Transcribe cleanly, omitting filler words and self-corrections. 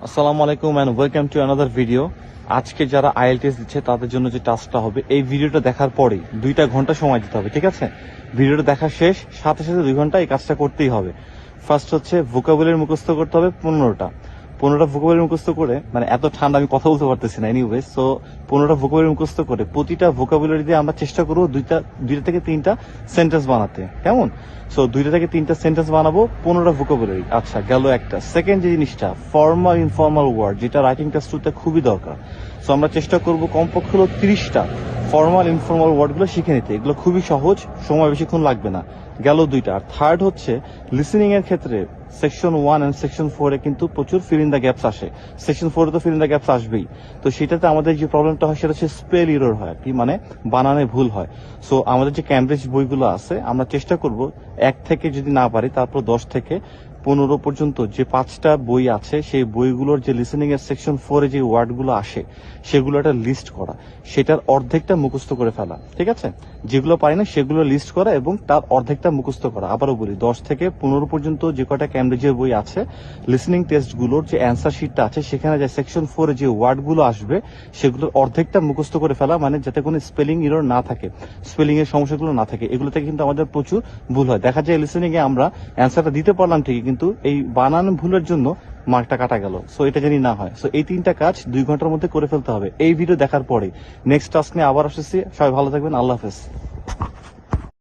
আসসালামু আলাইকুম and welcome to another video. আজকে যারা আইএলটিএস দিচ্ছে তাদের জন্য যে টাস্কটা হবে, এই ভিডিওটা দেখার পরেই 2টা ঘন্টা সময় দিতে হবে, ঠিক আছে? ভিডিওটা দেখা শেষ সাথে সাথে 2 ঘন্টা এই কাজটা করতেই হবে। ফার্স্ট হচ্ছে ভোকাবুলারি মুখস্থ করতে হবে 15টা ভোকাবুলারি মুখস্থ করে, মানে এত ঠান্ডা আমি কথা বলতে পারতেছি না, এনিওয়ে সো 15টা ভোকাবুলারি মুখস্থ করে প্রতিটা ভোকাবুলারি দিয়ে আমরা চেষ্টা করবো দুইটা থেকে তিনটা সেন্টেন্স বানাতে, কেমন? সো 2টা থেকে 3টা সেন্টেন্স বানাবো 15টা ভোকাবুলারি। আচ্ছা, গেল একটা। সেকেন্ড যে জিনিসটা, ফর্মাল ইনফর্মাল ওয়ার্ড, যেটা রাইটিং টেস্টে খুবই দরকার। সো আমরা চেষ্টা করব কমপক্ষে হলো 30টা ফর্মাল ইনফর্মাল ওয়ার্ডগুলো শিখে নিতে। এগুলো খুবই সহজ, সময় বেশিক্ষণ লাগবে না। গেল 2টা। আর থার্ড হচ্ছে লিসেনিং এর ক্ষেত্রে সেকশন 1 এন্ড সেকশন 4 এ কিন্তু প্রচুর ফিল ইন দ্য গ্যাপস আসে। সেকশন 4 এ তো ফিল ইন দ্য গ্যাপস আসবেই। তো সেটাতে আমাদের যে প্রবলেমটা হয় সেটা হচ্ছে স্পেল ইরর হয়, কি মানে বানানে ভুল হয়। সো আমাদের যে ক্যামব্রিজ বইগুলো আছে আমরা চেষ্টা করব 1 থেকে যদি না পারি তারপর 10 থেকে 15 পর্যন্ত যে 5টা বই আছে সেই বইগুলোর যে লিসেনিং এর সেকশন 4 এ যে ওয়ার্ডগুলো আসে সেগুলো একটা লিস্ট করা, সেটার অর্ধেকটা মুখস্থ করে ফেলা, ঠিক আছে? যেগুলো পারি না সেগুলো লিস্ট করা এবং তার অর্ধেকটা মুখস্থ করা। আবারও বলি, 10 থেকে 15 পর্যন্ত যে কয়টা ক্যামব্রিজের বই আছে লিসেনিং টেস্টগুলোর যে অ্যান্সার শিটটা আছে সেখানে যে সেকশন 4 এ যে ওয়ার্ডগুলো আসবে সেগুলোর অর্ধেকটা মুখস্থ করে ফেলা, মানে যাতে কোনো স্পেলিং এরর না থাকে, স্পেলিং এর সমস্যাগুলো না থাকে। এগুলো থেকে কিন্তু আমাদের প্রচুর ভুল হয়। দেখা যায় লিসেনিং এ আমরা অ্যান্সারটা দিতে পারলাম ঠিকই, কিন্তু এই বানান ভুলের জন্য মার্কটা কাটা গেল। সো এটা জানি না হয়। সো এই 3টা কাজ 2 ঘন্টার মধ্যে করে ফেলতে হবে। এই ভিডিও দেখার পরে নেক্সট টাস্ক নিয়ে আবার আসছি। সবাই ভালো থাকবেন, আল্লাহ হাফেজ।